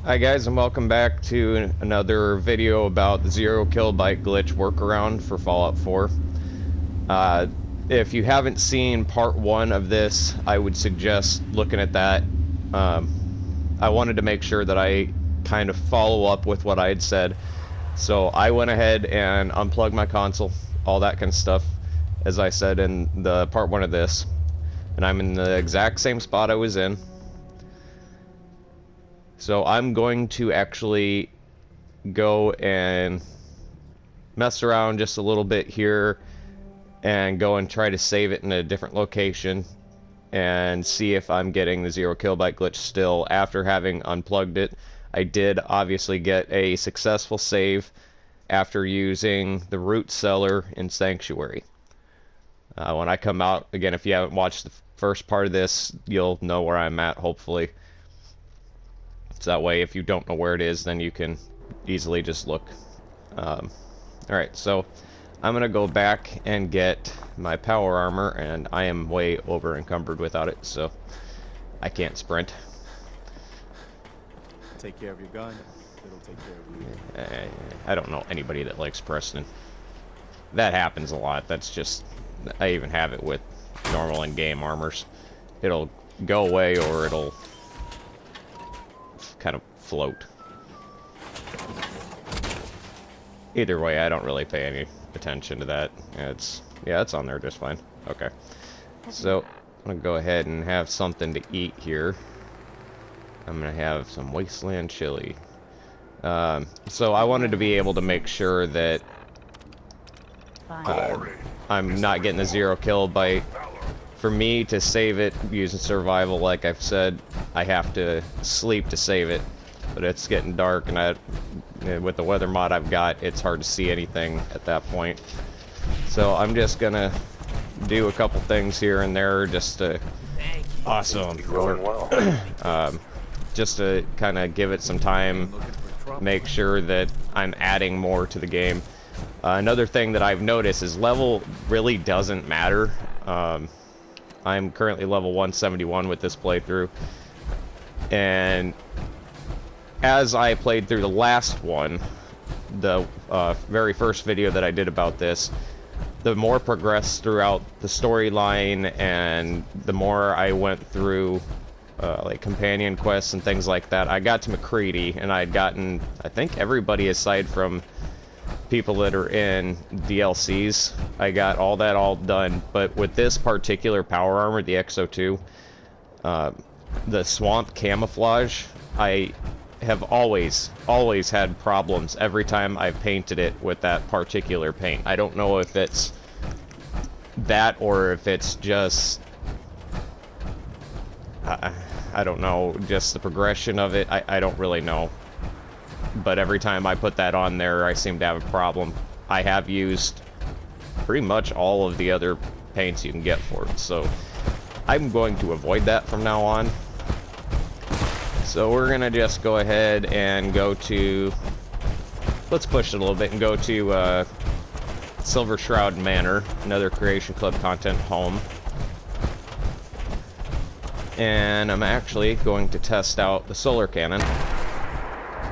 Hi guys, and welcome back to another video about the 0 kilobyte glitch workaround for Fallout 4. Uh, if you haven't seen part 1 of this, I would suggest looking at that. I wanted to make sure that I kind of follow up with what I had said. So I went ahead and unplugged my console, all that kind of stuff, as I said in the part 1 of this. And I'm in the exact same spot I was in. So I'm going to actually go and mess around just a little bit here and go and try to save it in a different location and see if I'm getting the 0 kilobyte glitch still after having unplugged it. I did obviously get a successful save after using the root cellar in Sanctuary. When I come out, again, if you haven't watched the first part of this, you'll know where I'm at, hopefully. So that way, if you don't know where it is, then you can easily just look. Alright, so I'm going to go back and get my power armor, and I am way over encumbered without it, so I can't sprint. Take care of your gun, it'll take care of you. I don't know anybody that likes Preston. That happens a lot. That's just... I even have it with normal in-game armors. It'll go away, or it'll kind of float. Either way, I don't really pay any attention to that. It's on there just fine. Okay. So, I'm gonna go ahead and have something to eat here. I'm gonna have some wasteland chili. So I wanted to be able to make sure that I'm not getting the 0 kilobyte. For me to save it using survival, like I've said, I have to sleep to save it. But it's getting dark, and with the weather mod I've got, it's hard to see anything at that point. So I'm just gonna do a couple things here and there just to... Awesome. Going well. Just to kind of give it some time, make sure that I'm adding more to the game. Another thing that I've noticed is level really doesn't matter. I'm currently level 171 with this playthrough, and as I played through the last one, the very first video that I did about this, the more progressed throughout the storyline and the more I went through like companion quests and things like that, I got to McCready, and I had gotten, I think, everybody aside from people that are in DLCs. I got all that all done, but with this particular power armor, the XO2, the swamp camouflage, I have always had problems every time I've painted it with that particular paint. I don't know if it's that or if it's just... I don't know, just the progression of it. I don't really know. But every time I put that on there, I seem to have a problem. I have used pretty much all of the other paints you can get for it, so I'm going to avoid that from now on. So we're gonna just go ahead and go to... Let's push it a little bit and go to Silver Shroud Manor, another Creation Club content home. And I'm actually going to test out the solar cannon.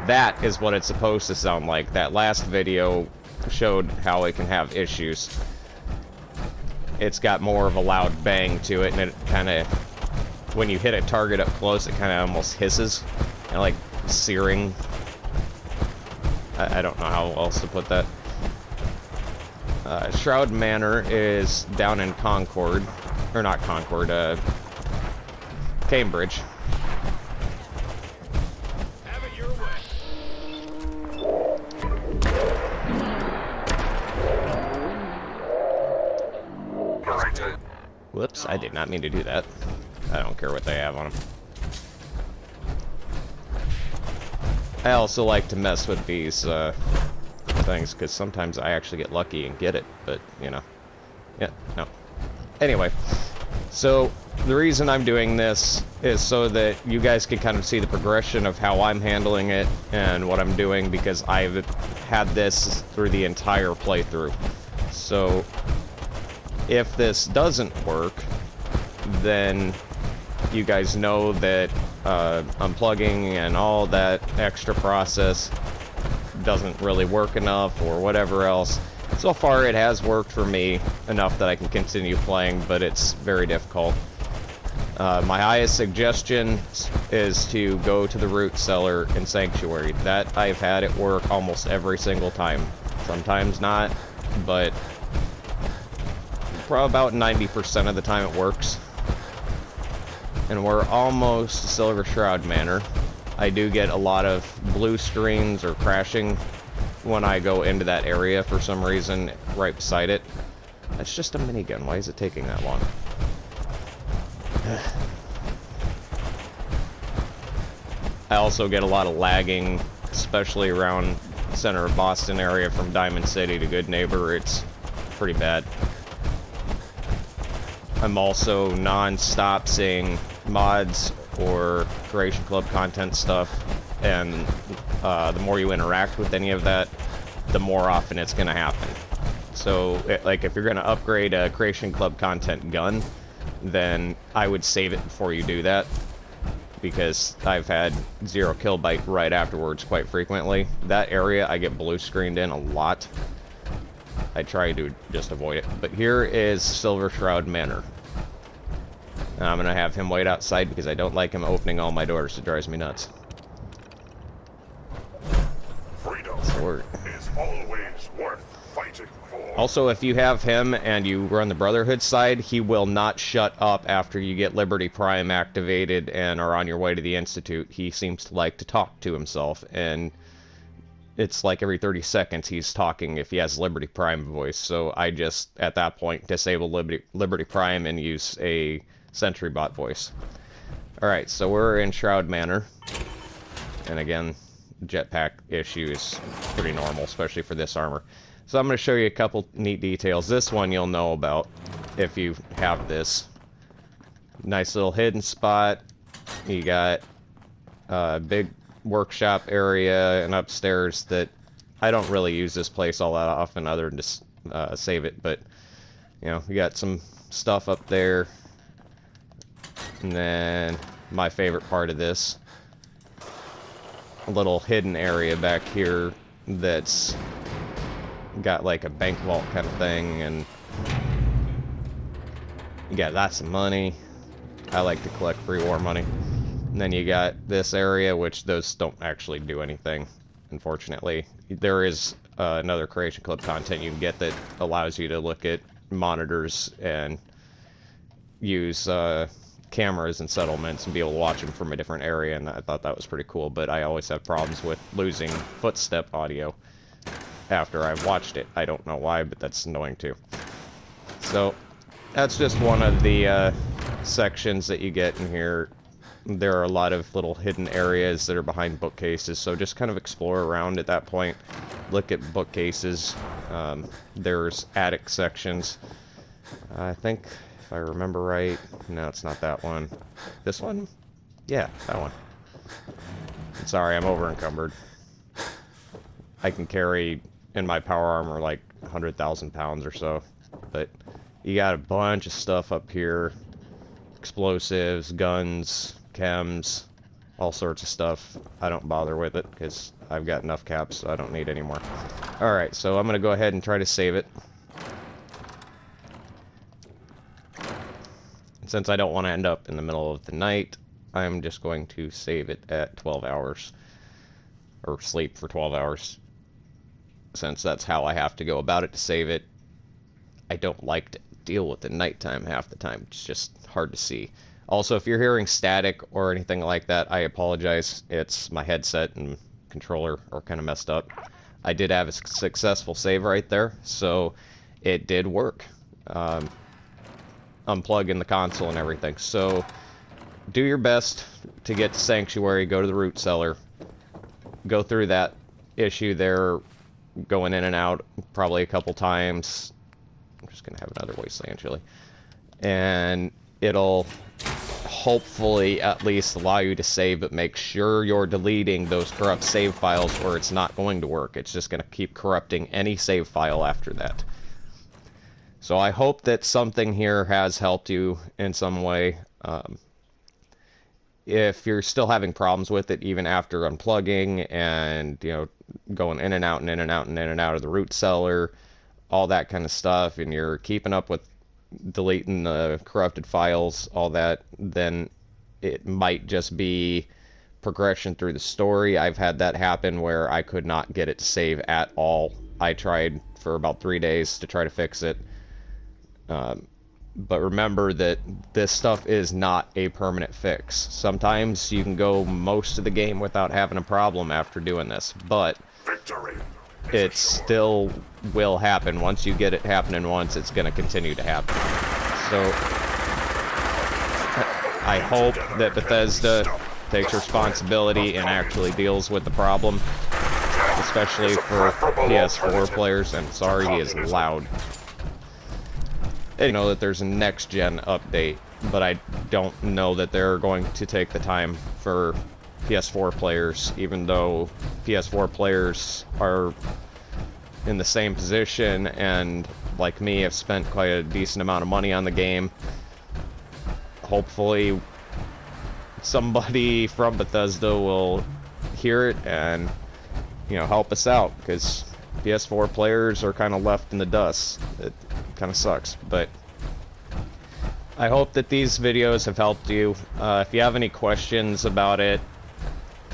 That is what it's supposed to sound like. That last video showed how it can have issues. It's got more of a loud bang to it, and it kind of, when you hit a target up close, it kind of almost hisses, and like searing. I don't know how else to put that. Shroud Manor is down in Concord, or not Concord, Cambridge. Whoops, I did not mean to do that. I don't care what they have on them. I also like to mess with these things, because sometimes I actually get lucky and get it, but, you know. Yeah, no. Anyway, so the reason I'm doing this is so that you guys can kind of see the progression of how I'm handling it and what I'm doing, because I've had this through the entire playthrough. So if this doesn't work, then you guys know that unplugging and all that extra process doesn't really work enough or whatever else. So far it has worked for me enough that I can continue playing, but it's very difficult. My highest suggestion is to go to the root cellar in Sanctuary. That I've had it work almost every single time. Sometimes not, but probably about 90% of the time it works. And we're almost to Silver Shroud Manor. I do get a lot of blue screens or crashing when I go into that area for some reason right beside it. That's just a minigun. Why is it taking that long? I also get a lot of lagging, especially around center of Boston area from Diamond City to Good Neighbor. It's pretty bad. I'm also non-stop seeing mods or Creation Club content stuff, and the more you interact with any of that, the more often it's going to happen. So, like, if you're going to upgrade a Creation Club content gun, then I would save it before you do that, because I've had 0 kill bite right afterwards quite frequently. That area I get blue screened in a lot. I try to just avoid it. But here is Silver Shroud Manor. I'm gonna have him wait outside because I don't like him opening all my doors. It drives me nuts. Freedom So is always worth fighting for. also, if you have him and you run the Brotherhood side, he will not shut up after you get Liberty Prime activated and are on your way to the Institute. He seems to like to talk to himself, and it's like every 30 seconds he's talking if he has Liberty Prime voice. So I just, at that point, disable Liberty Prime and use a Sentry Bot voice. Alright, so we're in Shroud Manor. And again, jetpack issue is pretty normal, especially for this armor. So I'm going to show you a couple neat details. This one you'll know about if you have this. Nice little hidden spot. You got a big workshop area and upstairs that I don't really use this place all that often other than to save it, but you know, you got some stuff up there. And then my favorite part of this, a little hidden area back here that's got like a bank vault kind of thing, and you got lots of money. I like to collect free war money. And then you got this area, which those don't actually do anything, unfortunately. There is another Creation Club content you can get that allows you to look at monitors and use cameras and settlements and be able to watch them from a different area, and I thought that was pretty cool, but I always have problems with losing footstep audio after I've watched it. I don't know why, but that's annoying too. So, that's just one of the sections that you get in here. There are a lot of little hidden areas that are behind bookcases, so just kind of explore around at that point. Look at bookcases. There's attic sections. I think, if I remember right, no, it's not that one. This one? Yeah, that one. Sorry, I'm over encumbered. I can carry in my power armor like 100,000 pounds or so, but you got a bunch of stuff up here. Explosives, guns, chems, all sorts of stuff. I don't bother with it because I've got enough caps, so I don't need any more. Alright, so I'm going to go ahead and try to save it. Since I don't want to end up in the middle of the night, I'm just going to save it at 12 hours. Or sleep for 12 hours. Since that's how I have to go about it to save it. I don't like to deal with the nighttime half the time. It's just hard to see. Also, if you're hearing static or anything like that, I apologize. It's my headset and controller are kind of messed up. I did have a successful save right there, so it did work. Unplugging the console and everything. So, do your best to get to Sanctuary, go to the root cellar, go through that issue there, going in and out probably a couple times. I'm just going to have another wasteland chili. And it'll hopefully at least allow you to save, but make sure you're deleting those corrupt save files or it's not going to work. It's just going to keep corrupting any save file after that. So I hope that something here has helped you in some way. if you're still having problems with it even after unplugging and, you know, going in and out and in and out and in and out of the root cellar, all that kind of stuff, and you're keeping up with deleting the corrupted files, all that, then it might just be progression through the story. I've had that happen where I could not get it to save at all. I tried for about 3 days to try to fix it. But remember that this stuff is not a permanent fix. Sometimes you can go most of the game without having a problem after doing this, but Victory. it still will happen. Once you get it happening once, it's going to continue to happen. So I hope that Bethesda takes responsibility and actually deals with the problem, especially for PS4 players. I'm sorry, he is loud. I know that there's a next-gen update, but I don't know that they're going to take the time for PS4 players, even though PS4 players are in the same position and, like me, have spent quite a decent amount of money on the game. Hopefully somebody from Bethesda will hear it and, you know, help us out, because PS4 players are kind of left in the dust. It kind of sucks, but I hope that these videos have helped you. If you have any questions about it,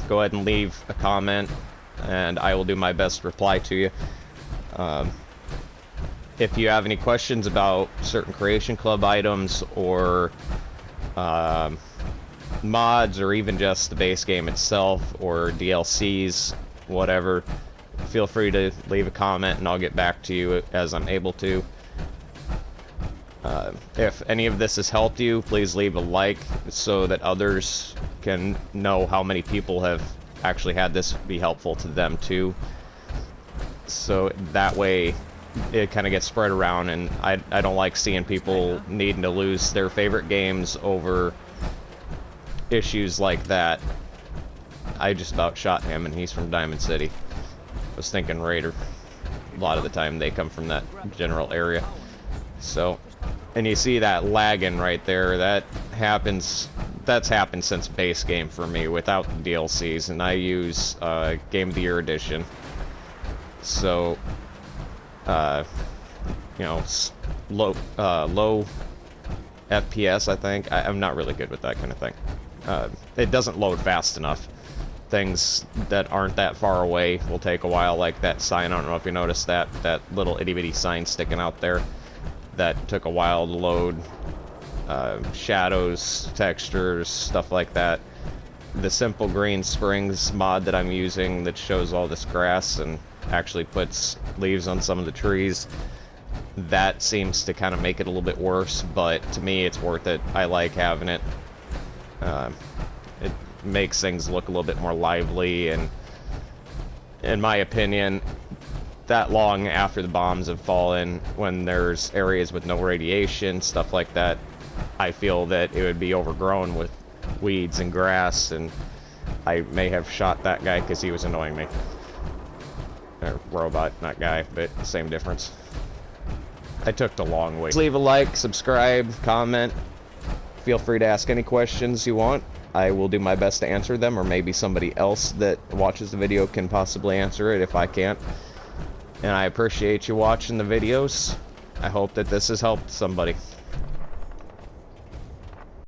go ahead and leave a comment, and I will do my best to reply to you. If you have any questions about certain Creation Club items, or mods, or even just the base game itself, or DLCs, whatever, feel free to leave a comment and I'll get back to you as I'm able to. If any of this has helped you, please leave a like so that others can know how many people have actually had this be helpful to them too. So that way it kind of gets spread around, and I don't like seeing people needing to lose their favorite games over issues like that. I just about shot him, and he's from Diamond City. I was thinking Raider. A lot of the time they come from that general area. So, and you see that lagging right there, that happens, that's happened since base game for me without the DLCs, and I use Game of the Year edition. So, you know, low FPS, I think. I'm not really good with that kind of thing. It doesn't load fast enough. Things that aren't that far away will take a while, like that sign. I don't know if you noticed that little itty-bitty sign sticking out there. That took a while to load. Shadows, textures, stuff like that. The Simple Green Springs mod that I'm using that shows all this grass and actually puts leaves on some of the trees, that seems to kind of make it a little bit worse, but to me it's worth it. I like having it. It makes things look a little bit more lively, and in my opinion, that long after the bombs have fallen, when there's areas with no radiation, stuff like that, I feel that it would be overgrown with weeds and grass, and I may have shot that guy because he was annoying me. Or robot, not guy, but same difference. I took the long way. Please leave a like, subscribe, comment. Feel free to ask any questions you want. I will do my best to answer them, or maybe somebody else that watches the video can possibly answer it if I can't. And I appreciate you watching the videos. I hope that this has helped somebody.